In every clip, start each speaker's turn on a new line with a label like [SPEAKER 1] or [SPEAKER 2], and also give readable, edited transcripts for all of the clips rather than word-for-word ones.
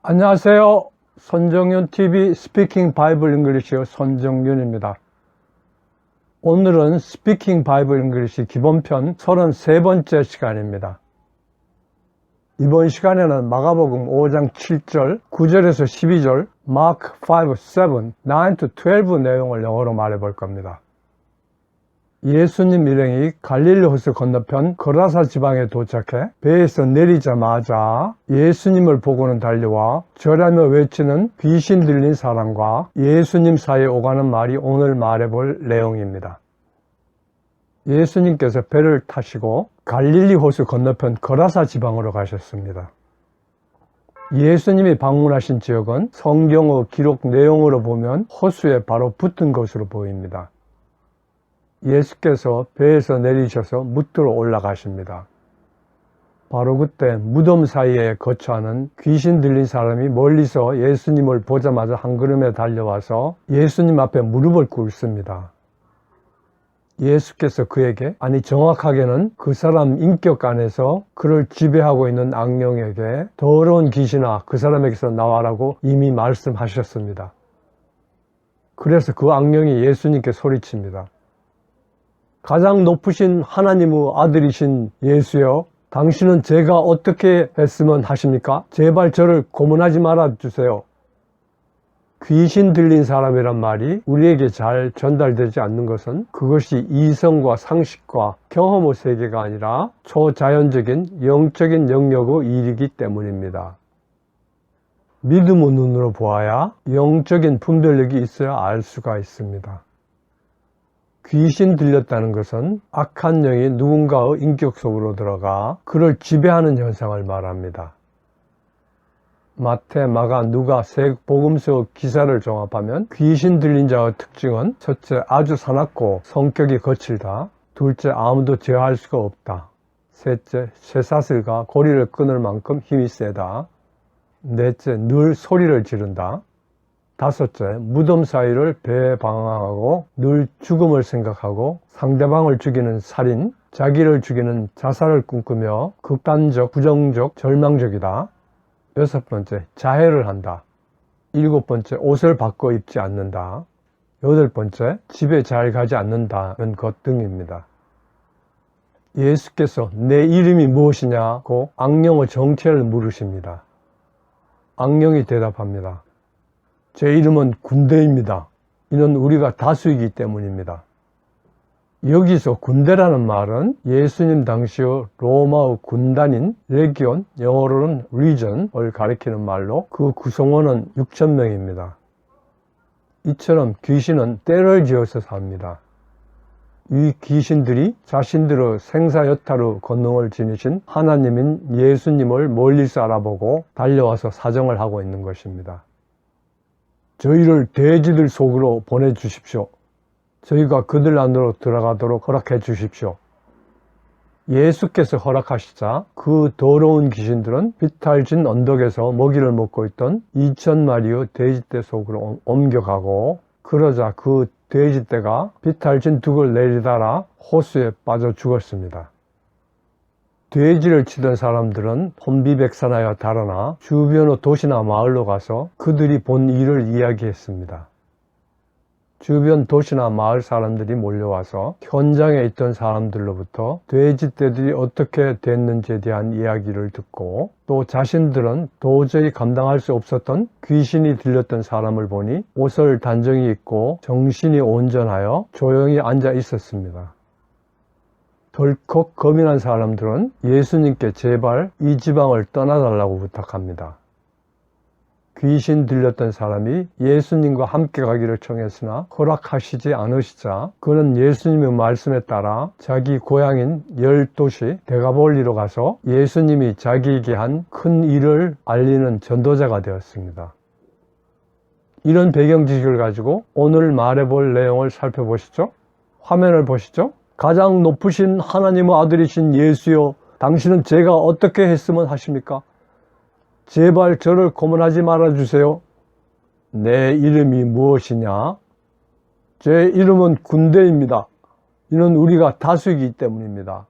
[SPEAKER 1] 안녕하세요. 손정윤TV 스피킹 바이블 잉글리시 손정윤입니다. 오늘은 스피킹 바이블 잉글리시 기본편 33번째 시간입니다. 이번 시간에는 마가복음 5장 7절, 9절에서 12절, 마크 5, 7, 9-12 내용을 영어로 말해볼 겁니다. 예수님 일행이 갈릴리 호수 건너편 거라사 지방에 도착해 배에서 내리자마자 예수님을 보고는 달려와 절하며 외치는 귀신 들린 사람과 예수님 사이에 오가는 말이 오늘 말해볼 내용입니다. 예수님께서 배를 타시고 갈릴리 호수 건너편 거라사 지방으로 가셨습니다. 예수님이 방문하신 지역은 성경의 기록 내용으로 보면 호수에 바로 붙은 것으로 보입니다. 예수께서 배에서 내리셔서 무트로 올라가십니다. 바로 그때 무덤 사이에 거처하는 귀신 들린 사람이 멀리서 예수님을 보자마자 한 걸음에 달려와서 예수님 앞에 무릎을 꿇습니다. 예수께서 그에게, 아니 정확하게는 그 사람 인격 안에서 그를 지배하고 있는 악령에게 더러운 귀신아 그 사람에게서 나와라고 이미 말씀하셨습니다. 그래서 그 악령이 예수님께 소리칩니다. 가장 높으신 하나님의 아들이신 예수여, 당신은 제가 어떻게 했으면 하십니까? 제발 저를 고문하지 말아주세요. 귀신 들린 사람이란 말이 우리에게 잘 전달되지 않는 것은 그것이 이성과 상식과 경험의 세계가 아니라 초자연적인 영적인 영역의 일이기 때문입니다. 믿음의 눈으로 보아야 영적인 분별력이 있어야 알 수가 있습니다. 귀신 들렸다는 것은 악한 영이 누군가의 인격 속으로 들어가 그를 지배하는 현상을 말합니다. 마태, 마가, 누가 세 복음서 기사를 종합하면 귀신 들린 자의 특징은 첫째, 아주 사납고 성격이 거칠다. 둘째, 아무도 제어할 수가 없다. 셋째, 쇠사슬과 고리를 끊을 만큼 힘이 세다. 넷째, 늘 소리를 지른다. 다섯째, 무덤 사이를 배방황하고 늘 죽음을 생각하고 상대방을 죽이는 살인, 자기를 죽이는 자살을 꿈꾸며 극단적, 부정적, 절망적이다. 여섯 번째, 자해를 한다. 일곱 번째, 옷을 바꿔 입지 않는다. 여덟 번째, 집에 잘 가지 않는다는 것 등입니다. 예수께서 내 이름이 무엇이냐고 악령의 정체를 물으십니다. 악령이 대답합니다. 제 이름은 군대입니다. 이는 우리가 다수이기 때문입니다. 여기서 군대라는 말은 예수님 당시의 로마의 군단인 레기온, 영어로는 legion을 가리키는 말로 그 구성원은 6,000명입니다. 이처럼 귀신은 떼를 지어서 삽니다. 이 귀신들이 자신들의 생사여탈의 권능을 지니신 하나님인 예수님을 멀리서 알아보고 달려와서 사정을 하고 있는 것입니다. 저희를 돼지들 속으로 보내주십시오. 저희가 그들 안으로 들어가도록 허락해 주십시오. 예수께서 허락하시자 그 더러운 귀신들은 비탈진 언덕에서 먹이를 먹고 있던 2,000마리의 돼지떼 속으로 옮겨가고, 그러자 그 돼지떼가 비탈진 둑을 내리달아 호수에 빠져 죽었습니다. 돼지를 치던 사람들은 혼비백산하여 달아나 주변의 도시나 마을로 가서 그들이 본 일을 이야기했습니다. 주변 도시나 마을 사람들이 몰려와서 현장에 있던 사람들로부터 돼지떼들이 어떻게 됐는지에 대한 이야기를 듣고, 또 자신들은 도저히 감당할 수 없었던 귀신이 들렸던 사람을 보니 옷을 단정히 입고 정신이 온전하여 조용히 앉아 있었습니다. 덜컥 겁이 난 사람들은 예수님께 제발 이 지방을 떠나달라고 부탁합니다. 귀신 들렸던 사람이 예수님과 함께 가기를 청했으나 허락하시지 않으시자 그는 예수님의 말씀에 따라 자기 고향인 열도시 데가볼리로 가서 예수님이 자기에게 한 큰 일을 알리는 전도자가 되었습니다. 이런 배경 지식을 가지고 오늘 말해볼 내용을 살펴보시죠. 화면을 보시죠. 가장 높으신 하나님의 아들이신 예수여, 당신은 제가 어떻게 했으면 하십니까? 제발 저를 고문하지 말아주세요. 내 이름이 무엇이냐? 제 이름은 군대입니다. 이는 우리가 다수이기 때문입니다.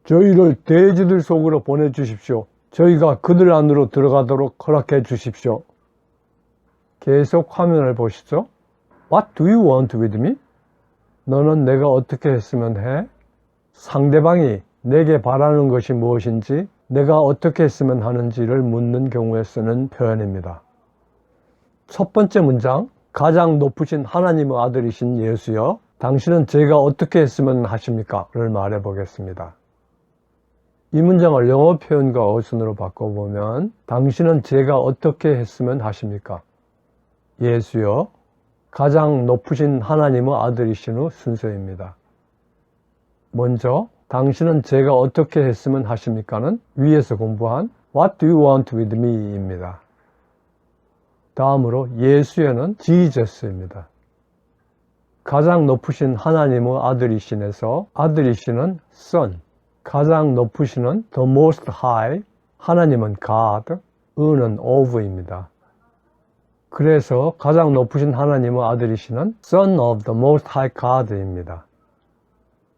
[SPEAKER 1] 저희를 돼지들 속으로 보내주십시오. 저희가 그들 안으로 들어가도록 허락해 주십시오. 계속 화면을 보시죠. What do you want with me? 너는 내가 어떻게 했으면 해? 상대방이 내게 바라는 것이 무엇인지, 내가 어떻게 했으면 하는지를 묻는 경우에 쓰는 표현입니다. 첫 번째 문장, 가장 높으신 하나님의 아들이신 예수여, 당신은 제가 어떻게 했으면 하십니까? 를 말해 보겠습니다. 이 문장을 영어 표현과 어순으로 바꿔보면 당신은 제가 어떻게 했으면 하십니까? 예수여, 가장 높으신 하나님의 아들이신 순서입니다. 먼저 당신은 제가 어떻게 했으면 하십니까는 위에서 공부한 What do you want with me? 입니다. 다음으로 예수에는 Jesus입니다. 가장 높으신 하나님의 아들이신에서 아들이신은 Son, 가장 높으신은 The Most High, 하나님은 God, 은은 of입니다. 그래서 가장 높으신 하나님의 아들이신은 Son of the Most High God입니다.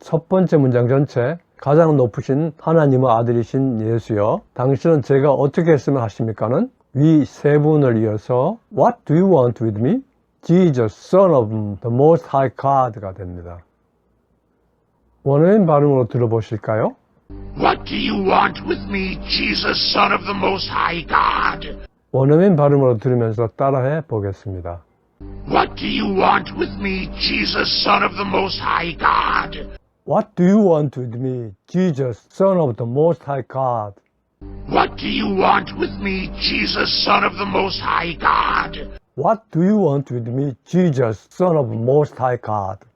[SPEAKER 1] 첫 번째 문장 전체, 가장 높으신 하나님의 아들이신 예수여, 당신은 제가 어떻게 했으면 하십니까는 위 세 분을 이어서 What do you want with me? Jesus, Son of the Most High God가 됩니다. 원어민 발음으로 들어보실까요?
[SPEAKER 2] What do you want with me, Jesus, Son of the Most High God?
[SPEAKER 1] 원어민 발음으로 들으면서 따라해 보겠습니다.
[SPEAKER 2] What do you want with me, Jesus, Son of the Most High God?
[SPEAKER 1] What do you want with me, Jesus, Son of the Most High God?
[SPEAKER 2] What do you want with me, Jesus, Son of the Most High God?
[SPEAKER 1] What do you want with me, Jesus, Son of the Most High God?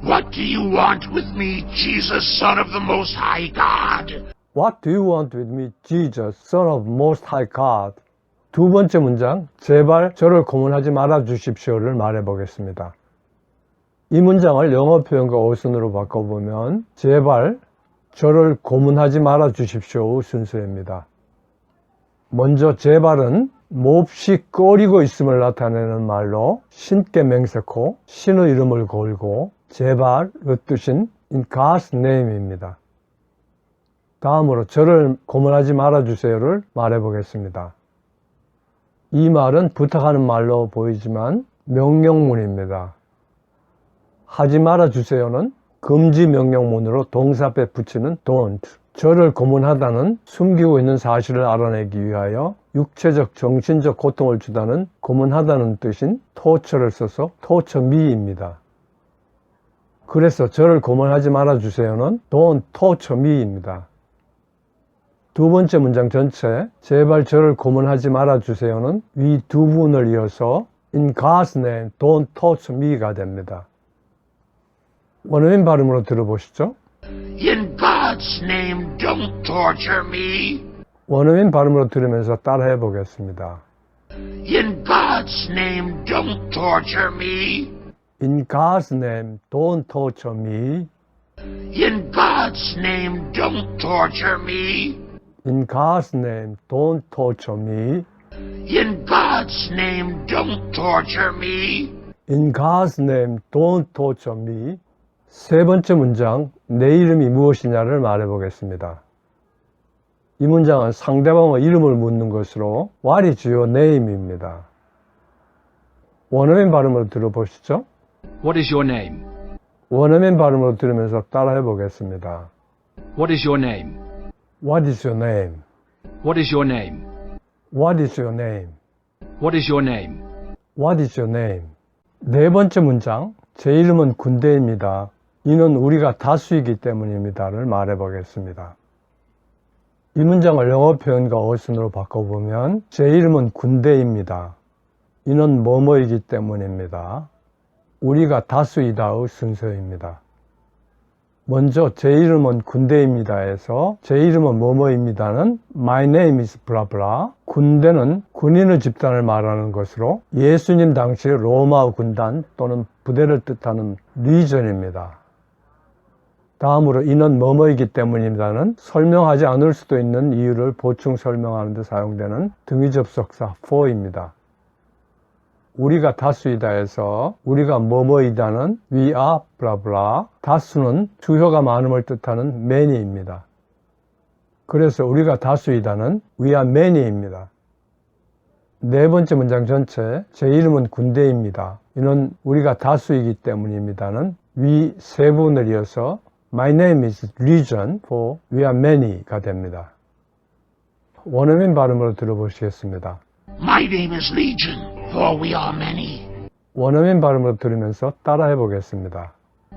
[SPEAKER 2] What do you want with me, Jesus, Son of the Most High God?
[SPEAKER 1] What do you want with me, Jesus, Son of the Most High God? 두 번째 문장, 제발 저를 고문하지 말아 주십시오를 말해 보겠습니다. 이 문장을 영어 표현과 어순으로 바꿔보면 제발 저를 고문하지 말아 주십시오 순서입니다. 먼저 제발은 몹시 꺼리고 있음을 나타내는 말로 신께 맹세코 신의 이름을 걸고 제발의 뜻인 in God's name입니다. 다음으로 저를 고문하지 말아 주세요를 말해 보겠습니다. 이 말은 부탁하는 말로 보이지만 명령문입니다. 하지 말아 주세요는 금지 명령문으로 동사 앞에 붙이는 don't. 저를 고문하다는 숨기고 있는 사실을 알아내기 위하여 육체적, 정신적 고통을 주다는 고문하다는 뜻인 torture를 써서 torture me입니다. 그래서 저를 고문하지 말아 주세요는 don't torture me입니다. 두 번째 문장 전체, 제발 저를 고문하지 말아 주세요는 위 두 분을 이어서 in God's name, don't torture me가 됩니다. 원어민 발음으로 들어보시죠.
[SPEAKER 2] In God's name, don't torture me.
[SPEAKER 1] 원어민 발음으로 들으면서 따라해 보겠습니다.
[SPEAKER 2] In God's name, don't torture me.
[SPEAKER 1] In God's name, don't torture me.
[SPEAKER 2] In God's name, don't torture me.
[SPEAKER 1] In God's name, don't torture me.
[SPEAKER 2] In God's name, don't torture me.
[SPEAKER 1] In God's name, don't torture me. 세 번째 문장, 내 이름이 무엇이냐를 말해 보겠습니다. 이 문장은 상대방의 이름을 묻는 것으로 What is your name입니다. 원어민 발음으로 들어보시죠.
[SPEAKER 3] What is your name?
[SPEAKER 1] 원어민 발음으로 들으면서 따라해 보겠습니다.
[SPEAKER 3] What is your name?
[SPEAKER 1] What is your name?
[SPEAKER 3] What is your name?
[SPEAKER 1] What is your name?
[SPEAKER 3] What is your name?
[SPEAKER 1] What is your name? 네 번째 문장, 제 이름은 군대입니다. 이는 우리가 다수이기 때문입니다를 말해 보겠습니다. 이 문장을 영어 표현과 어순으로 바꿔보면 제 이름은 군대입니다. 이는 뭐뭐이기 때문입니다. 우리가 다수이다의 순서입니다. 먼저 제 이름은 군대입니다에서 제 이름은 뭐뭐입니다는 My name is blah blah. 군대는 군인의 집단을 말하는 것으로 예수님 당시 로마 군단 또는 부대를 뜻하는 legion입니다. 다음으로 이는 뭐뭐이기 때문입니다는 설명하지 않을 수도 있는 이유를 보충 설명하는 데 사용되는 등위접속사 for입니다. 우리가 다수이다에서 우리가 뭐뭐이다는 we are blah blah. 다수는 주효가 많음을 뜻하는 many입니다. 그래서 우리가 다수이다는 we are many입니다. 네 번째 문장 전체, 제 이름은 군대입니다. 이는 우리가 다수이기 때문입니다는 we 세 분을 이어서 my name is Legion for we are many가 됩니다. 원어민 발음으로 들어보시겠습니다.
[SPEAKER 2] My name is Legion, for we are many.
[SPEAKER 1] 원어민 발음으로 들으면서 따라해 보겠습니다.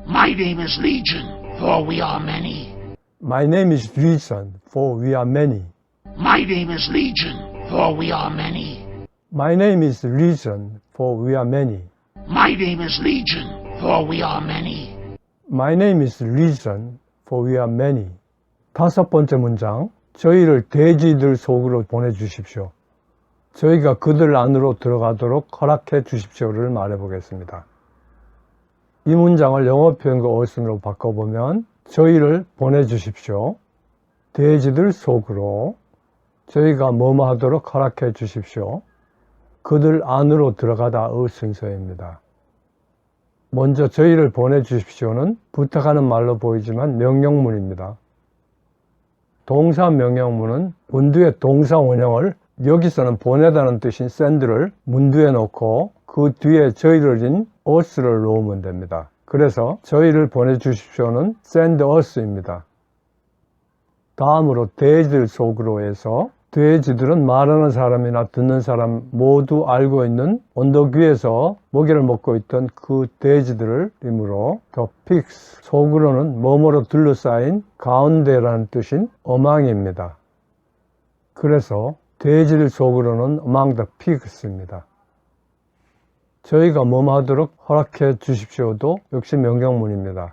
[SPEAKER 2] My name is Legion, for we are many.
[SPEAKER 1] My name is Legion, for we are many.
[SPEAKER 2] My name is Legion, for we are many.
[SPEAKER 1] My name is Legion, for we are many.
[SPEAKER 2] My name is Legion, for we are many.
[SPEAKER 1] My name is Legion, for we are many. 다섯 번째 문장, 저희를 돼지들 속으로 보내주십시오. 저희가 그들 안으로 들어가도록 허락해 주십시오를 말해보겠습니다. 이 문장을 영어 표현과 어순으로 바꿔보면 저희를 보내주십시오. 돼지들 속으로 저희가 뭐뭐 하도록 허락해 주십시오. 그들 안으로 들어가다의 순서입니다. 먼저 저희를 보내주십시오는 부탁하는 말로 보이지만 명령문입니다. 동사 명령문은 문두의 동사 원형을 여기서는 보내다는 뜻인 send를 문두에 놓고 그 뒤에 저희를인 us를 놓으면 됩니다. 그래서 저희를 보내주십시오는 send us입니다. 다음으로 돼지들 속으로 해서 돼지들은 말하는 사람이나 듣는 사람 모두 알고 있는 언덕 위에서 먹이를 먹고 있던 그 돼지들을 이므로 the pigs 속으로는 뭐뭐로 둘러싸인 가운데라는 뜻인 어망입니다. 그래서 돼지들 속으로는 among the pigs입니다. 저희가 뭐뭐 하도록 허락해 주십시오도 역시 명령문입니다.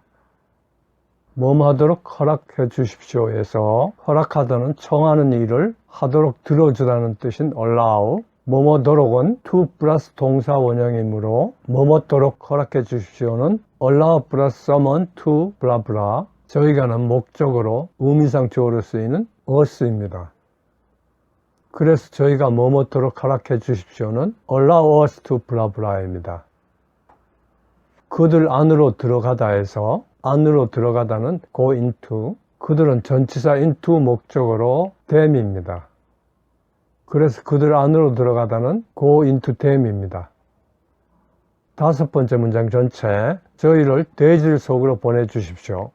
[SPEAKER 1] 뭐뭐 하도록 허락해 주십시오에서 허락하다는 청하는 일을 하도록 들어주다는 뜻인 allow, 뭐뭐도록은 to 플러스 동사 원형이므로 뭐뭐도록 허락해 주십시오는 allow 플러스 someone to blah blah. 저희가는 목적으로 의미상 주어로 쓰이는 us입니다. 그래서 저희가 뭐뭐도록 허락해 주십시오는 allow us to blah blah입니다. 그들 안으로 들어가다에서 안으로 들어가다는 go into, 그들은 전치사 into 목적어로 them입니다. 그래서 그들 안으로 들어가다는 go into them입니다. 다섯 번째 문장 전체, 저희를 돼지들 속으로 보내주십시오.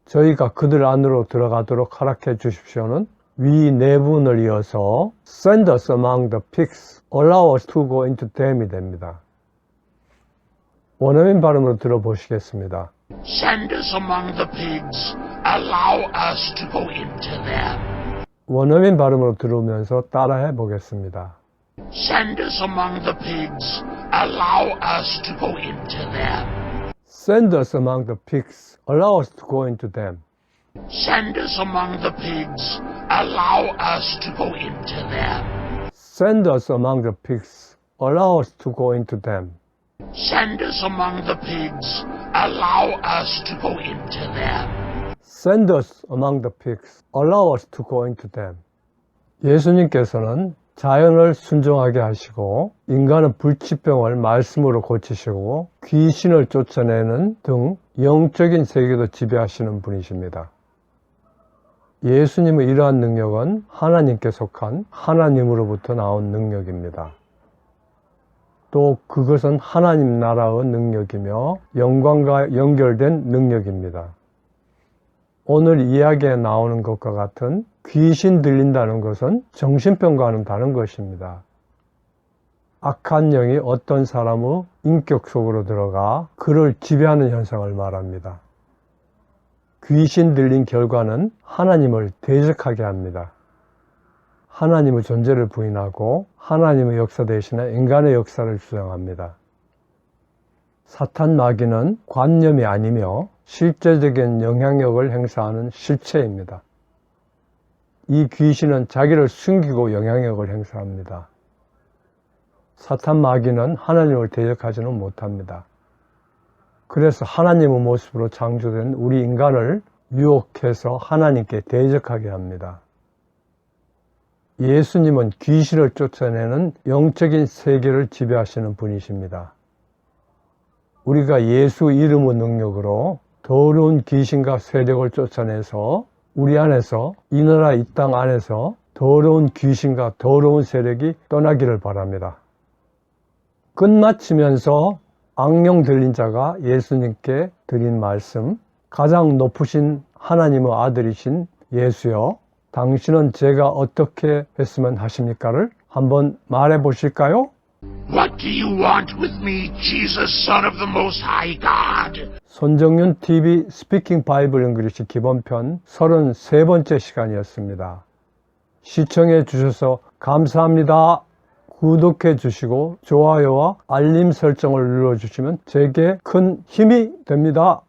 [SPEAKER 1] 저희가 그들 안으로 들어가도록 허락해 주십시오는 위 네 분을 이어서 send us among the pigs, allow us to go into them이 됩니다. 원어민 발음으로 들어보시겠습니다.
[SPEAKER 2] Send us among the pigs. Allow us to go into them.
[SPEAKER 1] 원어민 발음으로 들으면서 따라해 보겠습니다.
[SPEAKER 2] Send us among the pigs. Allow us to go into them.
[SPEAKER 1] Send us among the pigs. Allow us to go into them.
[SPEAKER 2] Send us among the pigs. Allow us to go into them.
[SPEAKER 1] Send us among the pigs. Allow us to go into them.
[SPEAKER 2] Send us among the pigs. Allow us to go into them.
[SPEAKER 1] Send us among the pigs. Allow us to go into them. 예수님께서는 자연을 순종하게 하시고 인간의 불치병을 말씀으로 고치시고 귀신을 쫓아내는 등 영적인 세계도 지배하시는 분이십니다. 예수님의 이러한 능력은 하나님께 속한 하나님으로부터 나온 능력입니다. 또 그것은 하나님 나라의 능력이며 영광과 연결된 능력입니다. 오늘 이야기에 나오는 것과 같은 귀신 들린다는 것은 정신병과는 다른 것입니다. 악한 영이 어떤 사람의 인격 속으로 들어가 그를 지배하는 현상을 말합니다. 귀신 들린 결과는 하나님을 대적하게 합니다. 하나님의 존재를 부인하고 하나님의 역사 대신에 인간의 역사를 주장합니다. 사탄 마귀는 관념이 아니며 실제적인 영향력을 행사하는 실체입니다. 이 귀신은 자기를 숨기고 영향력을 행사합니다. 사탄 마귀는 하나님을 대적하지는 못합니다. 그래서 하나님의 모습으로 창조된 우리 인간을 유혹해서 하나님께 대적하게 합니다. 예수님은 귀신을 쫓아내는 영적인 세계를 지배하시는 분이십니다. 우리가 예수 이름의 능력으로 더러운 귀신과 세력을 쫓아내서 우리 안에서, 이 나라 이 땅 안에서 더러운 귀신과 더러운 세력이 떠나기를 바랍니다. 끝마치면서 악령 들린 자가 예수님께 드린 말씀, 가장 높으신 하나님의 아들이신 예수여, 당신은 제가 어떻게 했으면 하십니까를 한번 말해 보실까요?
[SPEAKER 2] What do you want with me, Jesus, Son of the Most High God?
[SPEAKER 1] 손정윤 TV 스피킹 바이블 잉글리시 기본편 33번째 시간이었습니다. 시청해 주셔서 감사합니다. 구독해 주시고 좋아요와 알림 설정을 눌러주시면 제게 큰 힘이 됩니다.